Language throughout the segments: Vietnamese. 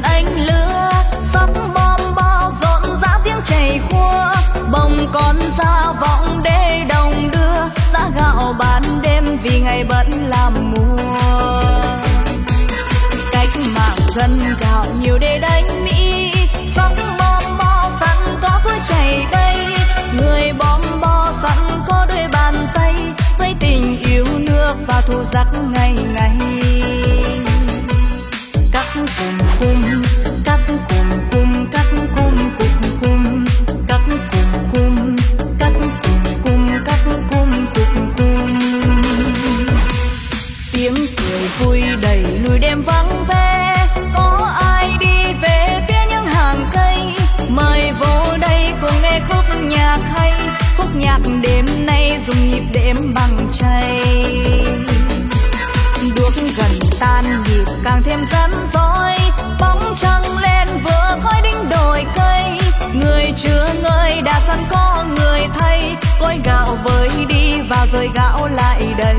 lên ánh lửa, sắc bom bao rộn rã tiếng chảy khua, bồng con ra vọng để đồng đưa, giá gạo bán đêm vì ngày vẫn làm mùa. Cách mạng gần gạo nhiều để đánh Mỹ, sắc bom bao sẵn có cuối chảy đây, người bom bo sẵn có đôi bàn tay, với tình yêu nước và thù giặc ngày ngày. Các cùng cung, các cùng cung, các cung cùng cung, các cùng cung, các cùng cung, các cung cùng cung. Tiếng cười vui đầy núi đêm vắng ve, có ai đi về phía những hàng cây, mời vô đây cùng nghe khúc nhạc hay, khúc nhạc đêm nay dùng nhịp đệm bằng chay. Đuốc gần tan nhịp càng thêm rắn rối, bóng trăng lên vừa khói đinh đồi cây, người chưa ngơi đã sẵn có người thay, gói gạo với đi vào rồi gạo lại đây.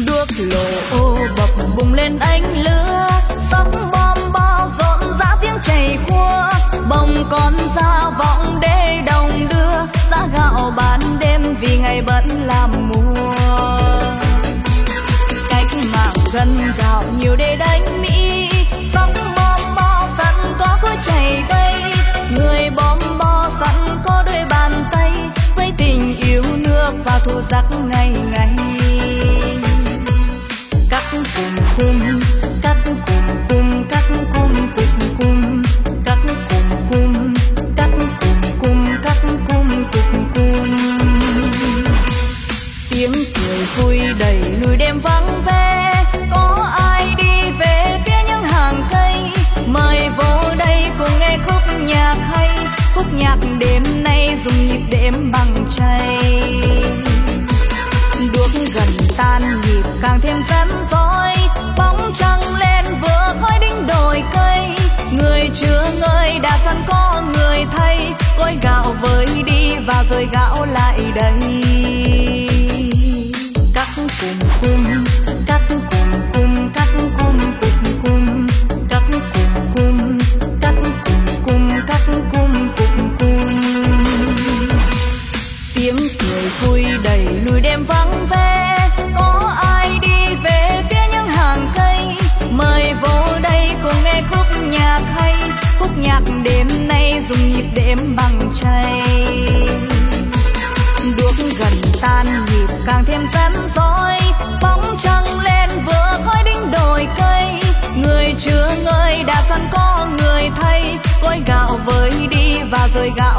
Đuốc lộ ô bập bùng lên ánh lửa, sắc bom bao rộn rã tiếng chảy khua, bồng con ra vọng để đồng đưa, giá gạo bán đêm vì ngày vẫn làm mùa. Cách mạng gần gạo nhiều để đánh Mỹ, sắc bom bao sẵn có cuối chảy đây, người bom bo sẵn có đôi bàn tay, với tình yêu nước và thù giặc ngày ngày. Các cùng cung, các cùng cung, các cùng cung, các cùng cung, các cùng cung, các cùng cung. Tiếng cười vui đầy núi đêm vắng ve, có ai đi về phía những hàng cây, mời vô đây cùng nghe khúc nhạc hay, khúc nhạc đêm nay dùng nhịp đệm bằng chay. Đuốc gần tan nhịp càng thêm rắn rối, bóng trăng lên vừa khói đinh đồi cây, người chưa ngơi đã sẵn có người thay, gói gạo với đi vào rồi gạo lại đây. Các cùng cung, các cùng cung, các cùng cung, các cùng cung, các cùng cung, các cùng cung. Tiếng cười vui đầy núi đêm vắng ve, có ai đi về phía những hàng cây, mời vô đây cùng nghe khúc nhạc hay, khúc nhạc đêm nay dùng nhịp đệm bằng chay. Đuốc gần tan nhịp càng thêm rắn rối, bóng trăng lên vừa khói đinh đồi cây, người chưa ngơi đã sẵn có người thay, gói gạo với đi vào rồi gạo